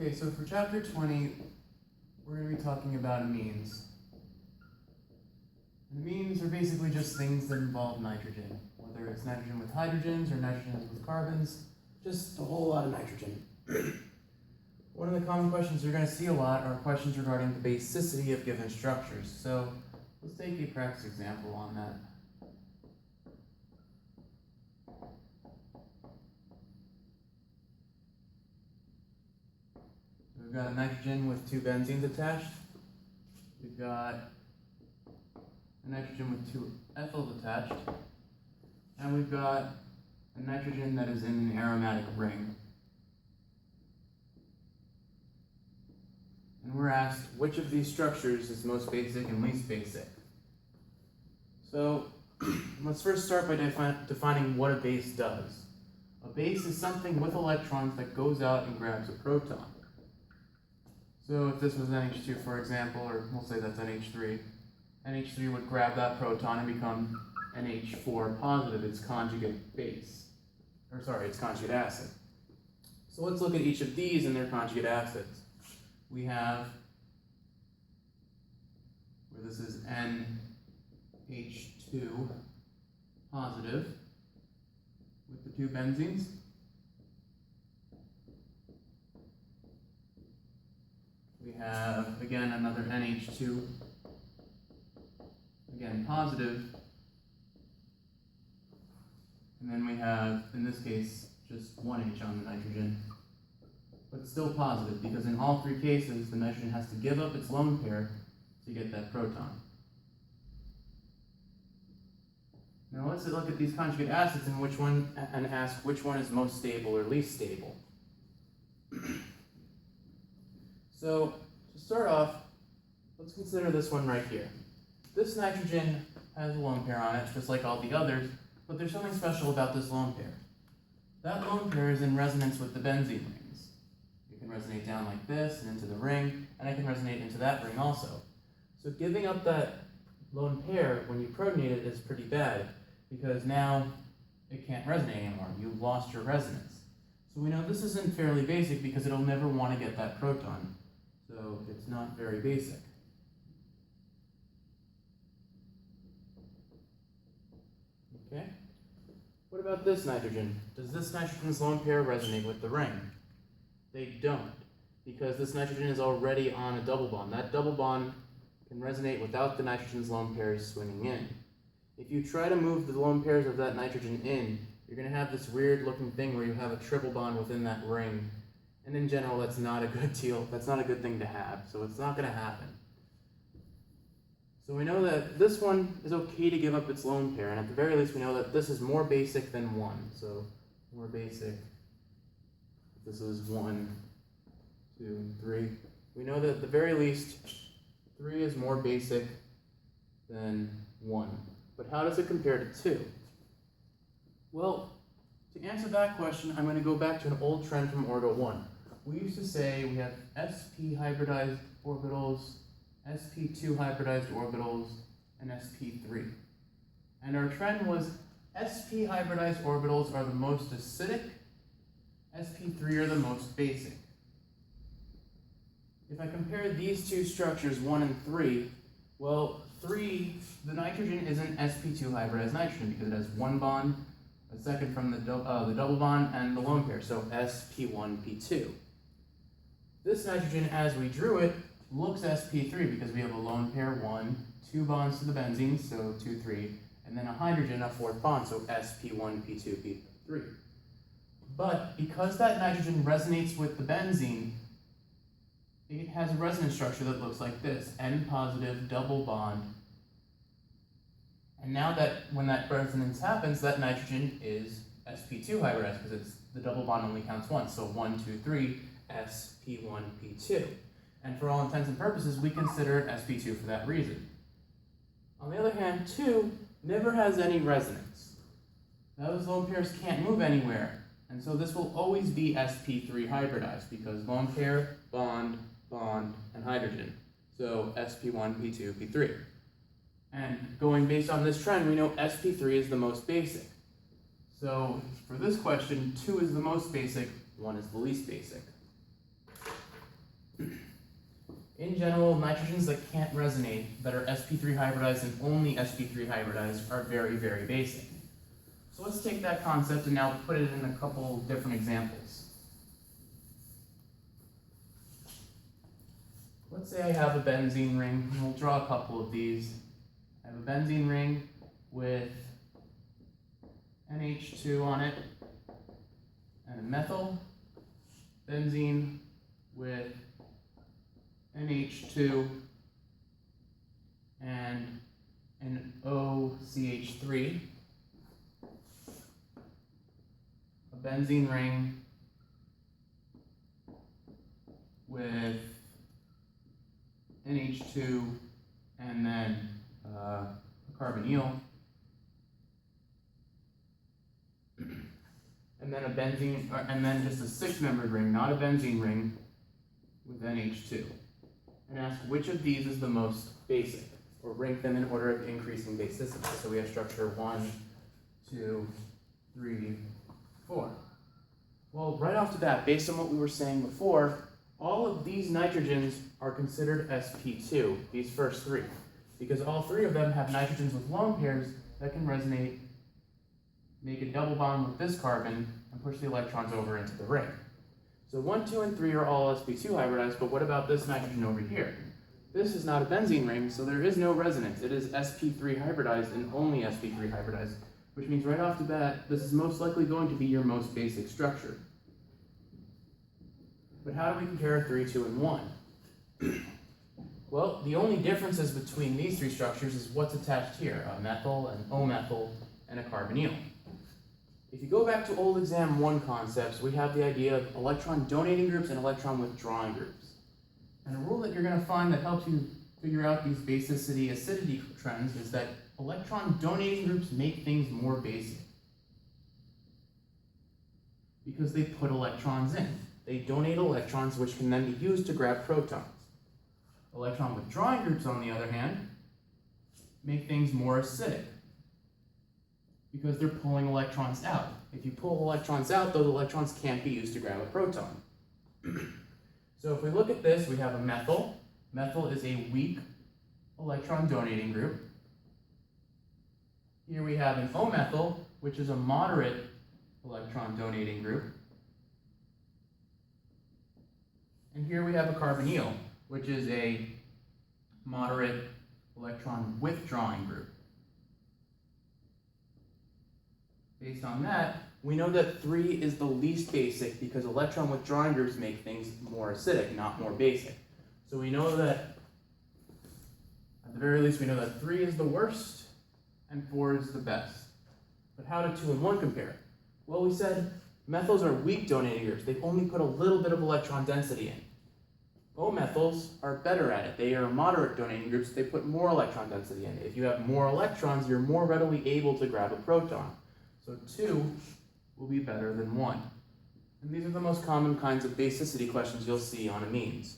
Okay, so for chapter 20, we're going to be talking about amines. And amines are basically just things that involve nitrogen, whether it's nitrogen with hydrogens or nitrogens with carbons, just a whole lot of nitrogen. One of the common questions you're going to see a lot are questions regarding the basicity of given structures. So let's take a practice example on that. We've got a nitrogen with two benzenes attached. We've got a nitrogen with two ethyls attached. And we've got a nitrogen that is in an aromatic ring. And we're asked which of these structures is most basic and least basic. So let's first start by defining what a base does. A base is something with electrons that goes out and grabs a proton. So if this was NH2, for example, or we'll say that's NH3, NH3 would grab that proton and become NH4 positive, its conjugate base. Or sorry, its conjugate acid. So let's look at each of these and their conjugate acids. We have, where this is NH2 positive with the two benzenes. We have, again, another NH2, again, positive. And then we have, in this case, just one H on the nitrogen. But still positive, because in all three cases, the nitrogen has to give up its lone pair to get that proton. Now let's look at these conjugate acids and ask which one is most stable or least stable. So, to start off, let's consider this one right here. This nitrogen has a lone pair on it, just like all the others, but there's something special about this lone pair. That lone pair is in resonance with the benzene rings. It can resonate down like this and into the ring, and it can resonate into that ring also. So giving up that lone pair when you protonate it is pretty bad, because now it can't resonate anymore. You've lost your resonance. So we know this isn't fairly basic because it'll never want to get that proton. So it's not very basic. Okay. What about this nitrogen? Does this nitrogen's lone pair resonate with the ring? They don't, because this nitrogen is already on a double bond. That double bond can resonate without the nitrogen's lone pairs swinging in. If you try to move the lone pairs of that nitrogen in, you're going to have this weird looking thing where you have a triple bond within that ring. And in general, that's not a good deal. That's not a good thing to have, so it's not going to happen. So we know that this one is okay to give up its lone pair, and at the very least we know that this is more basic than 1. So more basic. This is 1, 2, and 3. We know that at the very least 3 is more basic than 1. But how does it compare to 2? Well, to answer that question, I'm going to go back to an old trend from Orgo 1. We used to say we have sp hybridized orbitals, sp2 hybridized orbitals, and sp3. And our trend was sp hybridized orbitals are the most acidic, sp3 are the most basic. If I compare these two structures, 1 and 3, well, 3, the nitrogen isn't sp2 hybridized nitrogen because it has one bond, a second from the double bond, and the lone pair, so sp1p2. This nitrogen, as we drew it, looks sp3 because we have a lone pair 1, 2 bonds to the benzene, so 2, 3, and then a hydrogen, a fourth bond, so sp1p2, p3. But because that nitrogen resonates with the benzene, it has a resonance structure that looks like this, N positive double bond. And now that when that resonance happens, that nitrogen is sp2 hybridized because the double bond only counts once. So 1, 2, 3, sp1p2. And for all intents and purposes, we consider it sp2 for that reason. On the other hand, 2 never has any resonance. Those lone pairs can't move anywhere. And so this will always be sp3 hybridized because lone pair, bond, bond, and hydrogen. So sp1, p2, p3. And going based on this trend, we know sp3 is the most basic. So for this question, 2 is the most basic, 1 is the least basic. In general, nitrogens that can't resonate, that are sp3 hybridized and only sp3 hybridized, are very, very basic. So let's take that concept and now put it in a couple different examples. Let's say I have a benzene ring, and we'll draw a couple of these. I have a benzene ring with NH2 on it, and a methyl benzene with NH2 and an OCH3, a benzene ring with NH2 and then a carbonyl, and then a benzene, and then just a six-membered ring, not a benzene ring, with NH2. And ask which of these is the most basic, or rank them in order of increasing basicity. So we have structure 1, 2, 3, 4. Well, right off the bat, based on what we were saying before, all of these nitrogens are considered sp2, these first three, because all three of them have nitrogens with lone pairs that can resonate, make a double bond with this carbon, and push the electrons over into the ring. So 1, 2, and 3 are all sp2 hybridized, but what about this nitrogen over here? This is not a benzene ring, so there is no resonance. It is sp3 hybridized and only sp3 hybridized, which means right off the bat, this is most likely going to be your most basic structure. But how do we compare 3, 2, and 1? Well, the only differences between these three structures is what's attached here, a methyl, an O-methyl, and a carbonyl. If you go back to old exam 1 concepts, we have the idea of electron donating groups and electron withdrawing groups. And a rule that you're going to find that helps you figure out these basicity acidity trends is that electron donating groups make things more basic because they put electrons in. They donate electrons which can then be used to grab protons. Electron withdrawing groups, on the other hand, make things more acidic because they're pulling electrons out. If you pull electrons out, those electrons can't be used to grab a proton. So if we look at this, we have a methyl. Methyl is a weak electron donating group. Here we have an O-methyl, which is a moderate electron donating group. And here we have a carbonyl, which is a moderate electron withdrawing group. Based on that, we know that 3 is the least basic because electron withdrawing groups make things more acidic, not more basic. So we know that, at the very least, we know that 3 is the worst and 4 is the best. But how do 2 and 1 compare? Well, we said methyls are weak donating groups. They only put a little bit of electron density in. O-methyls are better at it. They are moderate donating groups. They put more electron density in. If you have more electrons, you're more readily able to grab a proton. So 2 will be better than 1. And these are the most common kinds of basicity questions you'll see on amines.